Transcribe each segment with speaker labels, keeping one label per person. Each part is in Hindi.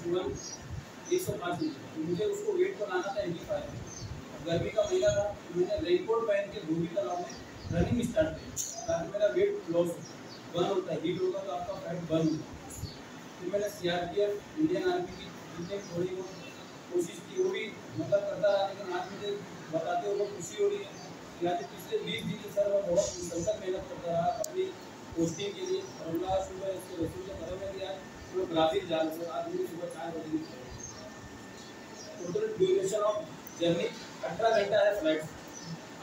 Speaker 1: तुरंत 105 मीटर, तो मुझे उसको वेट पर लाना था 85। गर्मी का महीना था, तो मैंने रेनकोट पहन के धोबी तालाब में रनिंग स्टार्ट की ताकि मेरा वेट लॉस बर्न होता है, हीट होगा तो आपका फैट बर्न होगा। फिर मैंने CRPF, इंडियन आर्मी की जितने थोड़ी बहुत कोशिश की वो भी मतलब करता रहा, लेकिन आज मुझे बताते हुए बहुत खुशी हो रही है कि आज पिछले 20 दिन से सर मैं बहुत मुसलसल मेहनत करता रहा अपनी पोस्टिंग के लिए। और अल्लाह सुबह इसके रसूल का करम है कि आज मैं ब्राज़ील जा रहा हूँ। आज मेरी सुबह 4 बजे टोटल ड्यूरेशन ऑफ जर्नी 18 घंटा है फ्लाइट।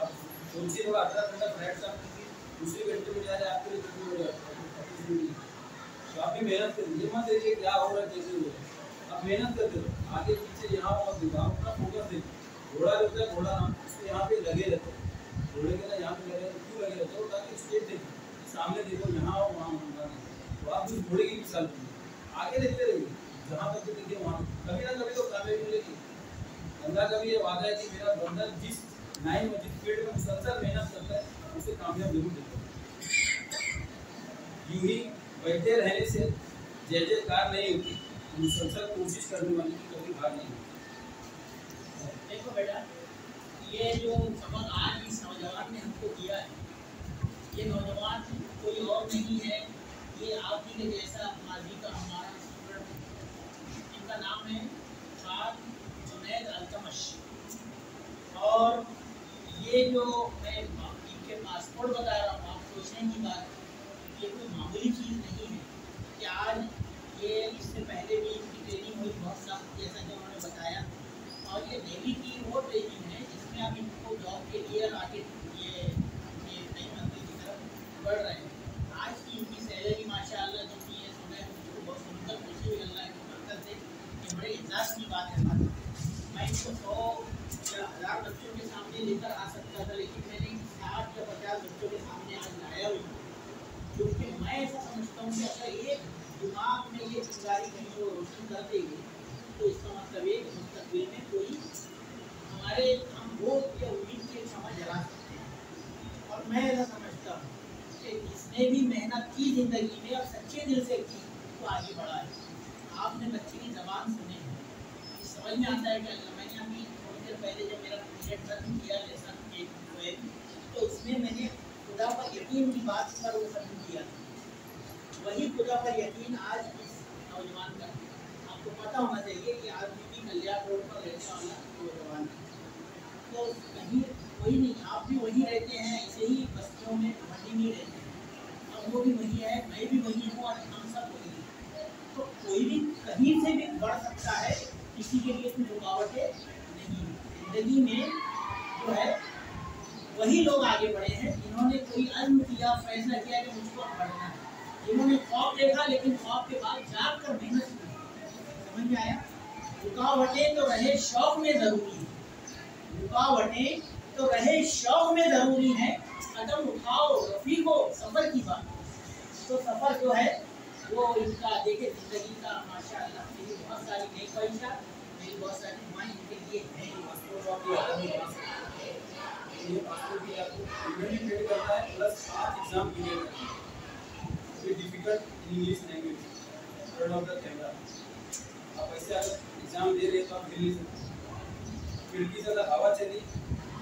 Speaker 1: अब सोचिए थोड़ा 18 घंटा फ्लाइट से दूसरे घंटे में जा रहे आपके लिए कितनी हो जाए। तो आप भी मेहनत करिए, ये मत देखिए क्या हो रहा है कैसे हो रहा है, आप मेहनत करते रहो, आगे पीछे यहाँ और दिखाओ, अपना फोकस देखो। घोड़ा रहता है, घोड़ा नाम उसके यहाँ पे लगे रहते हैं, घोड़े के ना यहाँ पे लगे क्यों लगे रहते हो, ताकि स्टेट देखो, सामने देखो, यहाँ हो वहाँ होगा नहीं। तो आप उस घोड़े की मिसाल कीजिए, आगे देखते रहिए, जहाँ तक देखिए वहाँ कभी ना कभी तो कामयाबी मिलेगी। अल्लाह का भी ये वादा है कि मेरा बंदा जिस लाइन में जिस फील्ड में मुसलसल मेहनत करता है उसे कामयाब जरूर देता है। यूं ही बैठे रहने से जय जयकार नहीं होती, मुसलसल कोशिश करने वाले की कभी हार नहीं होती।
Speaker 2: देखो बेटा, ये जो सबक आज इस नौजवान ने हमको दिया है, ये नौजवान कोई और नहीं है, ये आप ही के जैसा माजी का हमारा स्टूडेंट है। इनका नाम है खान जुनैद अल्तमश। और ये जो मैं इनके पासपोर्ट बता रहा हूँ, आप सोचने की बात, ये कोई मामूली चीज़ नहीं है कि आज ये इससे पहले भी इनकी ट्रेनिंग हुई बहुत सख्त, जैसा कि उन्होंने बताया। और ये नेवी की वो ट्रेनिंग है जिसमें आप इनको जॉब के लिए आगे ये नई मंजिल की तरफ बढ़ रहे हैं। आज की इनकी सैलरी माशाल्लाह जो की है, सुना मुझको बहुत सुनकर खुशी हुई अल्लाह की बरकत से, ये बड़े एहसास की बात है। मैं इनको 100 या 1000 बच्चों के सामने लेकर आ सकता था, लेकिन मैंने 60 या 50 बच्चों के सामने आज लाया हुई, क्योंकि मैं ऐसा समझता हूँ कि अगर एक दिमाग में ये चिंगारी कहीं को रोशन कर देगी तो इसका मतलब है कि मुस्तकबिल में कोई हमारे हम वो या उम्मीद की क्षमा जला सकते हैं। और मैं ऐसा समझता हूँ कि इसने भी मेहनत की ज़िंदगी में और सच्चे दिल से की तो आगे बढ़ा है। आपने बच्चे की ज़बान सुने हैं, समझ में आता है कि मैंने अभी थोड़ी देर पहले जब मेरा पीरियड खत्म किया लेसन हुए तो उसमें मैंने खुदा पर यकीन की बात पर वो खत्म किया था। वही खुदा पर यकीन आज इस नौजवान का, आपको पता होना चाहिए कि आज भी कल्याण रोड पर रहने वाला नौजवान है, तो कहीं वही नहीं, आप भी वही रहते हैं, ऐसे ही बस्तियों में मंडी में रहते हैं, अब वो भी वही है, मैं भी वही हूँ और हम सब वही हैं। तो कोई भी कहीं से भी बढ़ सकता है, किसी के लिए कोई रुकावटें नहीं है। ज़िंदगी में जो है वही लोग आगे बढ़े हैं जिन्होंने कोई अज़्म किया, फैसला किया कि मुझको बढ़ना है। इन्होंने ख्वाब देखा, लेकिन ख्वाब के बाद जाग कर मेहनत की। समझ में आया? रुकावटें तो रहे शौक में ज़रूरी है, रुकावटें तो रहे शौक में ज़रूरी है, कदम उठाओ रफीको सफ़र की बात। तो सफ़र जो है वो इनका देखे ज़िंदगी का माशाअल्लाह, मेरी बहुत सारी नेक ख्वाहिशां, मेरी बहुत सारी दुआएं इनके लिए हैं।
Speaker 1: ये पासपोर्ट भी आपको इवेंट क्रिएट करना है, प्लस 5 एग्जाम क्लियर करना है। ये difficult English language front of the camera, आप ऐसे अगर एग्जाम दे रहे हैं तो आप दिल्ली से खिड़की से अगर हवा चली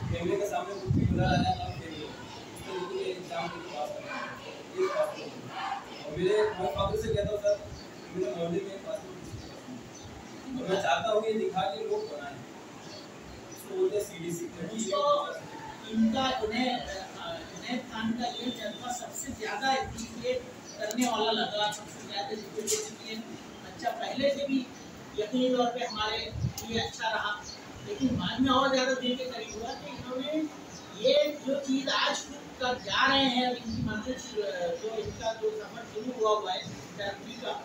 Speaker 1: कैमरे के सामने कुछ भी उधर आया आप देखिए, इस तरीके के एग्जाम को पास करना है, ये पासपोर्ट। और मेरे फादर से कहता हूँ सर मेरे मोहल्ले में पासपोर्ट, और मैं चाहता हूँ ये दिखा के लोग बनाएं, इसको बोलते हैं CDC।
Speaker 2: इनका जुनैद खान का ये जज्बा सबसे ज़्यादा एप्रिशिएट करने वाला लगा, सबसे ज़्यादा ये अच्छा पहले से भी यकीनी तौर पे हमारे लिए अच्छा रहा, लेकिन बाद में और ज़्यादा दिल के करीब हुआ कि इन्होंने ये जो चीज़ आज कर जा रहे हैं, इनकी मंजिल जो इनका जो सफ़र शुरू हुआ है तरक्की का,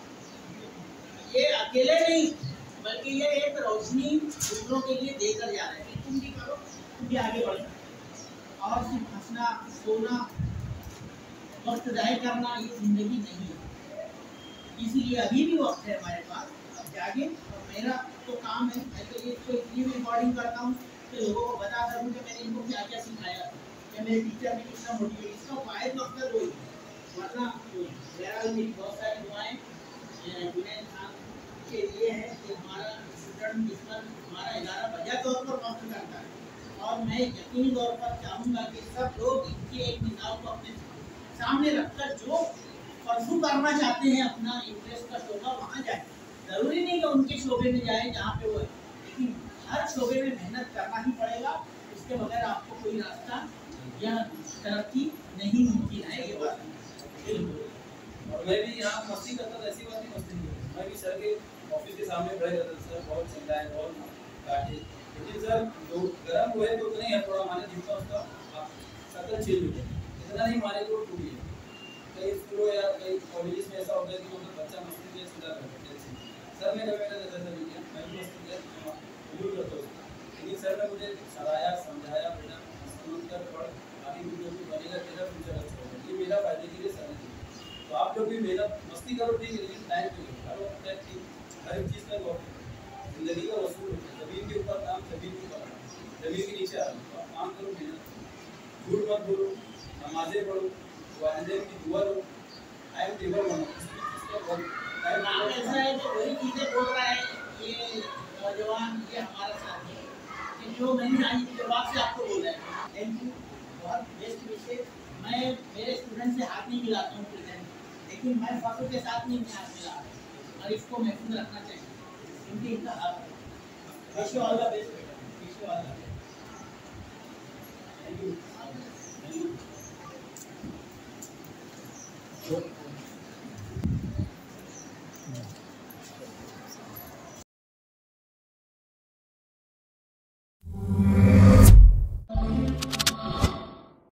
Speaker 2: ये अकेले नहीं बल्कि ये एक रोशनी दूसरों के लिए देकर जा रहे हैं कि तुम भी करो, तुम भी आगे बढ़ सकते। और सिर्फ हंसना सोना वक्त ज़ाहिर करना ये ज़िंदगी नहीं है, इसीलिए अभी भी वक्त है हमारे पास, अब जागे। और मेरा तो काम है, मैं तो ये इसको इसलिए भी रिकॉर्डिंग करता हूँ कि लोगों को बता सकूँ कि मैंने इनको क्या क्या सिखाया या मेरे टीचर ने कितना मोटिवेट, इसका वायद मकसद वही, वरना बहरहाल मेरी बहुत सारी दुआएँ जुनैद खान के लिए हैं। और मैं यकीनी तौर पर चाहूँगा कि सब लोग इनकी एक मिसाल को अपने सामने रखकर जो परसू करना चाहते हैं अपना इंटरेस्ट का शोबा वहाँ जाए। ज़रूरी नहीं कि उनके शोबे में जाए जहाँ पे वो है, लेकिन हर शोबे में मेहनत करना ही पड़ेगा। इसके बगैर आपको कोई रास्ता या तरक्की नहीं मुमकिन है, ये बात बिल्कुल।
Speaker 1: और मैं भी यहाँ मस्ती करता था, ऐसी बात नहीं मस्ती नहीं करता। मैं भी सर के ऑफिस के सामने खड़े रहता था, सर बहुत चिल्लाए बहुत काटे, लेकिन सर जो गर्म हुए तो नहीं है, थोड़ा माने जितना उसका शक्ल चेंज हो जाए, इतना नहीं मारे तो टूट गया। कई स्कूलों या कई कॉलेजेस में ऐसा होता है कि मतलब बच्चा मस्ती में सीधा कर देते हैं। सर ने कभी मेरा जैसा नहीं किया, मैं भी मस्ती किया कबूल करता हूँ, लेकिन सर ने मुझे सराहाया समझाया, बेटा मस्ती मत कर, पढ़ आगे भी जो कुछ बनेगा तेरा फ्यूचर अच्छा होगा, ये मेरा फायदे के लिए सर ने। तो आप लोग भी मेहनत मस्ती करो ठीक है, लेकिन टाइम पे करो, हर वक्त हर एक चीज़ का जिंदगी का वसूल होता है। जमीन के ऊपर काम, जमीन के ऊपर जमीन के नीचे आ रहा है, तो आप काम करो, मेहनत, झूठ मत बोलो, नमाजें पढ़ो, वालिदैन की दुआ लो, टाइम टेबल बनाओ।
Speaker 2: नाम ऐसा है जो वही चीज़ें बोल रहा है ये नौजवान, ये हमारा साथी है कि जो मैंने आज के बाद से आपको बोला है। थैंक यू, बहुत बेस्ट विषय। मैं मेरे स्टूडेंट से हाथ नहीं मिलाता हूँ प्रेजेंट, लेकिन मैं फख्र के साथ नहीं हाथ मिला और इसको महफूज रखना चाहिए क्योंकि इनका हक है। Wish you all the best बेटा, wish you all the best.
Speaker 1: Thank you.